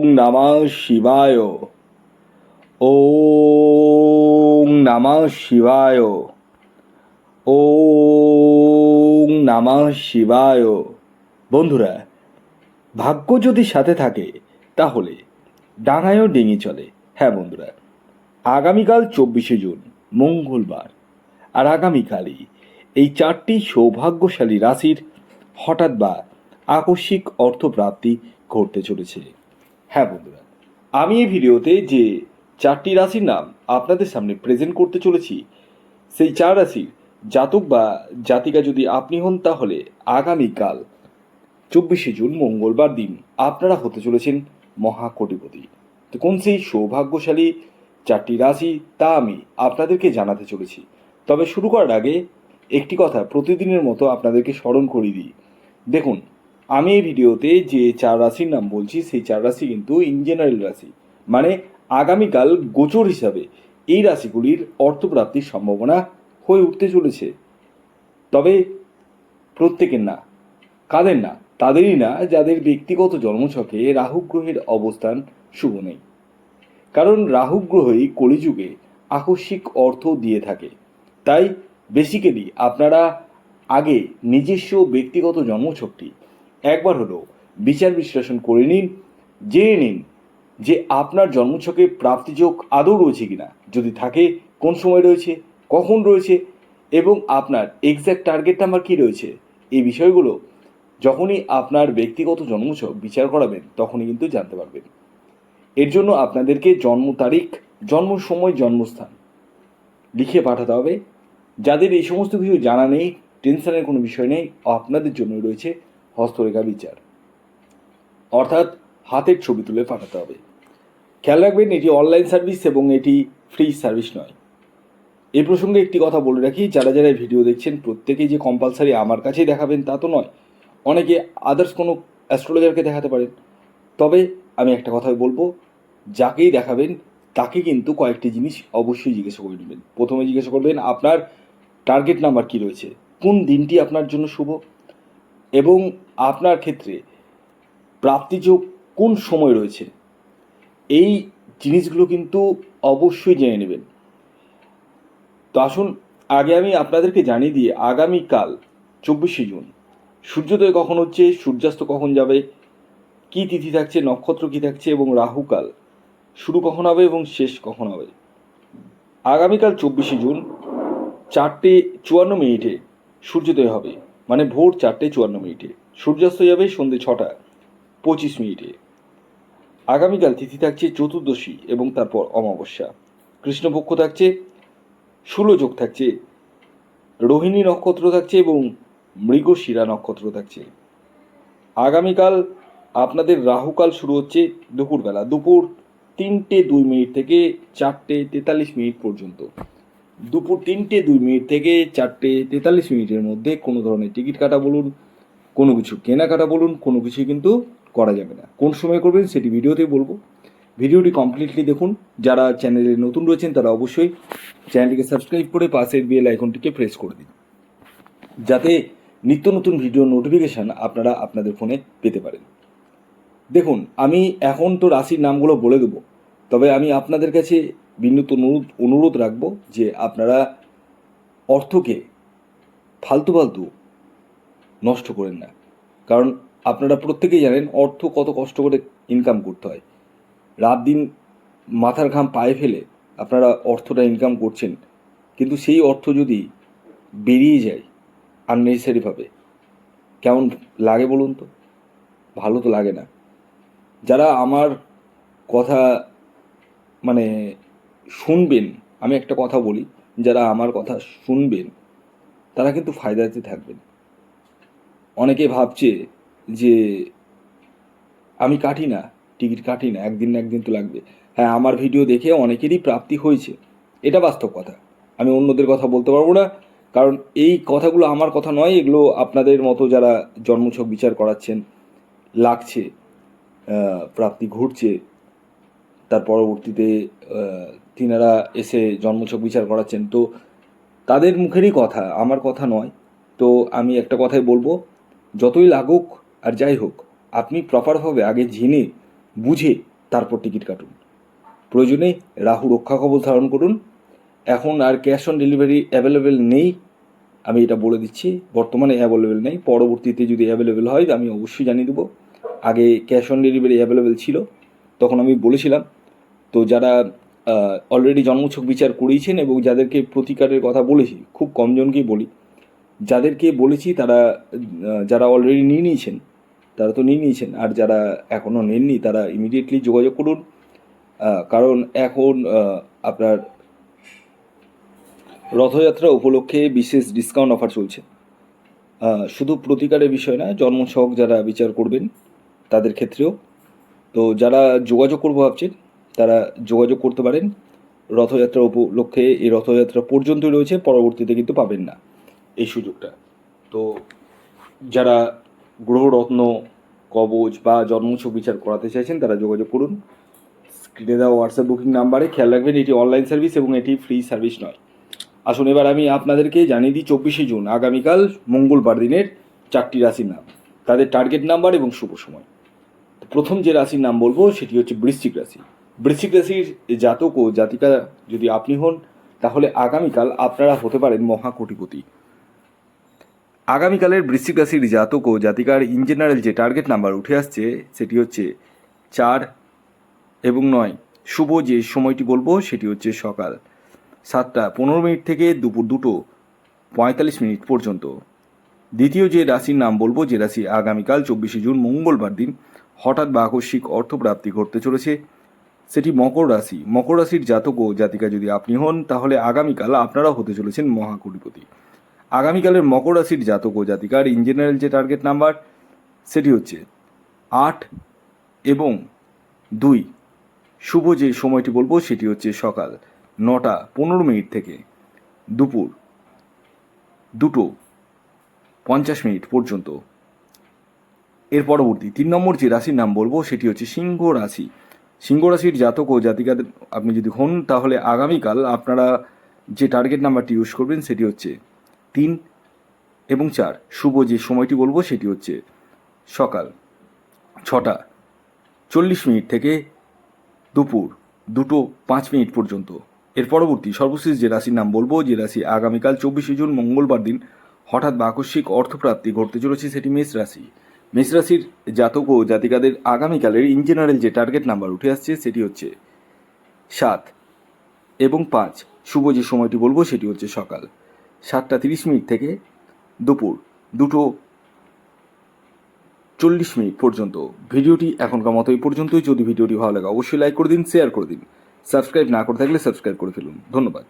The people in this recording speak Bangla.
নমঃ শিবায়। ওম নমঃ শিবায়। ওম নমঃ শিবায়। বন্ধুরা, ভাগ্য যদি সাথে থাকে তাহলে ডাঙায়ও ডিঙি চলে। হ্যাঁ বন্ধুরা, আগামীকাল 24শে জুন মঙ্গলবার, আর আগামীকালই এই 4টি সৌভাগ্যশালী রাশির হঠাৎ বা আকস্মিক অর্থপ্রাপ্তি ঘটতে চলেছে। হ্যাঁ বন্ধুরা, আমি এই ভিডিওতে যে 4টি রাশির নাম আপনাদের সামনে প্রেজেন্ট করতে চলেছি, সেই 4 রাশির জাতক বা জাতিকা যদি আপনি হন, তাহলে আগামীকাল 24শে জুন মঙ্গলবার দিন আপনারা হতে চলেছেন মহাকোটিপতি। তো কোন সেই সৌভাগ্যশালী 4টি রাশি তা আমি আপনাদেরকে জানাতে চলেছি। তবে শুরু করার আগে একটি কথা প্রতিদিনের মতো আপনাদেরকে স্মরণ করিয়ে দিই। দেখুন, আমি এই ভিডিওতে যে 4 রাশির নাম বলছি, সেই 4 রাশি কিন্তু ইন জেনারেল রাশি, মানে আগামীকাল গোচর হিসাবে এই রাশিগুলির অর্থপ্রাপ্তির সম্ভাবনা হয়ে উঠতে চলেছে। তবে প্রত্যেকের না, কাদের না, তাদেরই না যাদের ব্যক্তিগত জন্মছকে রাহু গ্রহের অবস্থান শুভ নেই। কারণ রাহু গ্রহই কলিযুগে আকস্মিক অর্থ দিয়ে থাকে। তাই বেসিক্যালি আপনারা আগে নিজস্ব ব্যক্তিগত জন্মছকটি একবার হলেও বিচার বিশ্লেষণ করে নিন, জেনে নিন যে আপনার জন্মছকে প্রাপ্তিযোগ আদৌ রয়েছে কিনা, যদি থাকে কোন সময় রয়েছে, কখন রয়েছে, এবং আপনার এক্স্যাক্ট টার্গেট নাম্বার কী রয়েছে। এই বিষয়গুলো যখনই আপনার ব্যক্তিগত জন্মছক বিচার করাবেন তখনই কিন্তু জানতে পারবেন। এর জন্য আপনাদেরকে জন্ম তারিখ, জন্ম সময়, জন্মস্থান লিখে পাঠাতে হবে। যাদের এই সমস্ত কিছু জানা নেই, টেনশনের কোনো বিষয় নেই, আপনাদের জন্য রয়েছে হস্তরেখা বিচার, অর্থাৎ হাতের ছবি তুলে পাঠাতে হবে। খেয়াল রাখবেন, এটি অনলাইন সার্ভিস এবং এটি ফ্রি সার্ভিস নয়। এই প্রসঙ্গে একটি কথা বলে রাখি, যারা যারা ভিডিও দেখছেন প্রত্যেকেই যে কম্পালসারি আমার কাছেই দেখাবেন তা তো নয়। অনেকে আদার্স কোনো অ্যাস্ট্রোলজারকে দেখাতে পারেন। তবে আমি একটা কথাই বলবো, যাকেই দেখাবেন তাকে কিন্তু কয়েকটি জিনিস অবশ্যই জিজ্ঞাসা করে নেবেন। প্রথমে জিজ্ঞাসা করবেন আপনার টার্গেট নাম্বার কী রয়েছে, কোন দিনটি আপনার জন্য শুভ, এবং আপনার ক্ষেত্রে প্রাপ্তিযোগ কোন সময় রয়েছে। এই জিনিসগুলো কিন্তু অবশ্যই জেনে নেবেন। তো আসুন আগে আমি আপনাদেরকে জানিয়ে দিই, আগামীকাল 24শে জুন সূর্যোদয় কখন হচ্ছে, সূর্যাস্ত কখন যাবে, কী তিথি থাকছে, নক্ষত্র কী থাকছে, এবং রাহুকাল শুরু কখন হবে এবং শেষ কখন হবে। আগামীকাল 24শে জুন 4:54 সূর্যোদয় হবে, মানে ভোর 4:54। সূর্যাস্ত যাবে সন্ধ্যে 6:25। আগামীকাল তিথি থাকছে চতুর্দশী এবং তারপর অমাবস্যা। কৃষ্ণপক্ষ থাকছে, ষূলযোগ থাকছে, রোহিণী নক্ষত্র থাকছে এবং মৃগশিরা নক্ষত্র থাকছে। আগামীকাল আপনাদের রাহুকাল শুরু হচ্ছে দুপুরবেলা, দুপুর 3:02 থেকে 4:43 পর্যন্ত। দুপুর 3:02 থেকে 4:43 মধ্যে কোনো ধরনের টিকিট কাটা বলুন, কোনো কিছু কেনাকাটা বলুন, কোনো কিছুই কিন্তু করা যাবে না। কোন সময় করবেন সেটি ভিডিওতেই বলবো। ভিডিওটি কমপ্লিটলি দেখুন। যারা চ্যানেলে নতুন রয়েছেন তারা অবশ্যই চ্যানেলটিকে সাবস্ক্রাইব করে পাশের বেল আইকনটিকে প্রেস করে দিন, যাতে নিত্য নতুন ভিডিও নোটিফিকেশান আপনারা আপনাদের ফোনে পেতে পারেন। দেখুন, আমি এখন তো রাশির নামগুলো বলে দেবো, তবে আমি আপনাদের কাছে বিনীত অনুরোধ রাখবো যে আপনারা অর্থকে ফালতু নষ্ট করেন না। কারণ আপনারা প্রত্যেকেই জানেন অর্থ কত কষ্ট করে ইনকাম করতে হয়। রাত দিন মাথার ঘাম পায়ে ফেলে আপনারা অর্থটা ইনকাম করছেন, কিন্তু সেই অর্থ যদি বেরিয়ে যায় আননেসেসারিভাবে, কেমন লাগে বলুন তো? ভালো তো লাগে না। যারা আমার কথা মানে শুনবেন, আমি একটা কথা বলি, যারা আমার কথা শুনবেন তারা কিন্তু ফায়দাতে থাকবেন। অনেকে ভাবছে যে আমি কাটি না, টিকিট কাটি না, একদিন না একদিন তো লাগবে। হ্যাঁ, আমার ভিডিও দেখে অনেকেরই প্রাপ্তি হয়েছে, এটা বাস্তব কথা। আমি অন্যদের কথা বলতে পারবো না, কারণ এই কথাগুলো আমার কথা নয়। এগুলো আপনাদের মতো যারা জন্মছক বিচার করাচ্ছেন, লাগছে প্রাপ্তি ঘটছে, তার পরবর্তীতে তিনারা এসে জন্মছক বিচার করাচ্ছেন, তো তাদের মুখেরই কথা, আমার কথা নয়। তো আমি একটা কথাই বলবো, যতই লাগুক আর যাই হোক, আপনি প্রপারভাবে আগে জেনে বুঝে তারপর টিকিট কাটুন। প্রয়োজনে রাহু রক্ষা কবচ ধারণ করুন। এখন আর ক্যাশ অন ডেলিভারি অ্যাভেলেবেল নেই, আমি এটা বলে দিচ্ছি, বর্তমানে অ্যাভেলেবেল নেই। পরবর্তীতে যদি অ্যাভেলেবেল হয় আমি অবশ্যই জানিয়ে দেবো। আগে ক্যাশ অন ডেলিভারি অ্যাভেলেবেল ছিল, তখন আমি বলেছিলাম। তো যারা অলরেডি জন্মছক বিচার করিয়েছেন এবং যাদেরকে প্রতিকারের কথা বলেছি, খুব কমজনকেই বলি, যাদেরকে বলেছি তারা যারা অলরেডি নিয়ে নিয়েছেন তারা তো নিয়ে নিয়েছেন, আর যারা এখনও নেননি তারা ইমিডিয়েটলি যোগাযোগ করুন। কারণ এখন আপনার রথযাত্রা উপলক্ষে বিশেষ ডিসকাউন্ট অফার চলছে। শুধু প্রতিকারের বিষয় না, জন্মছক যারা বিচার করবেন তাদের ক্ষেত্রেও। তো যারা যোগাযোগ করবো ভাবছেন তারা যোগাযোগ করতে পারেন। রথযাত্রা উপলক্ষে এই রথযাত্রা পর্যন্তই রয়েছে, পরবর্তীতে কিন্তু পাবেন না এই সুযোগটা। তো যারা গ্রহরত্ন কবচ বা জন্মছক বিচার করাতে চাইছেন তারা যোগাযোগ করুন স্ক্রিনে দেওয়া হোয়াটসঅ্যাপ বুকিং নাম্বারে। খেয়াল রাখবেন এটি অনলাইন সার্ভিস এবং এটি ফ্রি সার্ভিস নয়। আসুন এবার আমি আপনাদেরকে জানিয়ে দিই 24শে জুন আগামীকাল মঙ্গলবার দিনের 4টি রাশির নাম, তাদের টার্গেট নাম্বার এবং শুভ সময়। প্রথম যে রাশির নাম বলবো সেটি হচ্ছে বৃশ্চিক রাশি। বৃশ্চিক রাশির জাতক ও জাতিকা যদি আপনি হন তাহলে আগামীকাল আপনারা হতে পারেন মহাকোটিপতি। আগামীকালের বৃশ্চিক রাশির জাতক ও জাতিকার ইন জেনারেল যে টার্গেট নাম্বার উঠে আসছে সেটি হচ্ছে 4 এবং 9। শুভ যে সময়টি বলবো সেটি হচ্ছে সকাল 7টা 15 মিনিট থেকে দুপুর 2টো 45 মিনিট পর্যন্ত। দ্বিতীয় যে রাশির নাম বলবো, যে রাশি আগামীকাল 24শে জুন মঙ্গলবার দিন হঠাৎ বা আকস্মিক অর্থপ্রাপ্তি ঘটতে চলেছে সেটি মকর রাশি। মকর রাশির জাতক ও জাতিকা যদি আপনি হন তাহলে আগামীকাল আপনারা হতে চলেছেন মহাকোটিপতি। আগামীকালের মকর রাশির জাতক ও জাতিকার ইন জেনারেল যে টার্গেট নাম্বার সেটি হচ্ছে 8 এবং 2। শুভ যে সময়টি বলবো সেটি হচ্ছে সকাল 9টা 15 মিনিট থেকে দুপুর 2টো 50 মিনিট পর্যন্ত। এর পরবর্তী 3 নম্বর যে রাশির নাম বলবো সেটি হচ্ছে সিংহ রাশি। সিংহ রাশির জাতক ও জাতিকাদের আপনি যদি হন তাহলে আগামীকাল আপনারা যে টার্গেট নাম্বারটি ইউজ করবেন সেটি হচ্ছে 3 এবং 4। শুভ যে সময়টি বলবো সেটি হচ্ছে সকাল 6টা 40 মিনিট থেকে দুপুর 2টো 5 মিনিট পর্যন্ত। এর পরবর্তী সর্বশেষ যে রাশির নাম বলবো, যে রাশি আগামীকাল 24শে জুন মঙ্গলবার দিন হঠাৎ বা আকস্মিক অর্থপ্রাপ্তি ঘটতে চলেছে সেটি মেষ রাশি। মেষ রাশির জাতক ও জাতিকাদের আগামীকালের ইন জেনারেল যে টার্গেট নাম্বার উঠে আসছে সেটি হচ্ছে 7 এবং 5। শুভ যে সময়টি বলবো সেটি হচ্ছে সকাল 7টা 30 মিনিট থেকে দুপুর 2টো 40 মিনিট পর্যন্ত। ভিডিওটি এখনকার মতো এই পর্যন্তই। যদি ভিডিওটি ভালো লাগে অবশ্যই লাইক করে দিন, শেয়ার করে দিন, সাবস্ক্রাইব না করে থাকলে সাবস্ক্রাইব করে ফেলুন। ধন্যবাদ।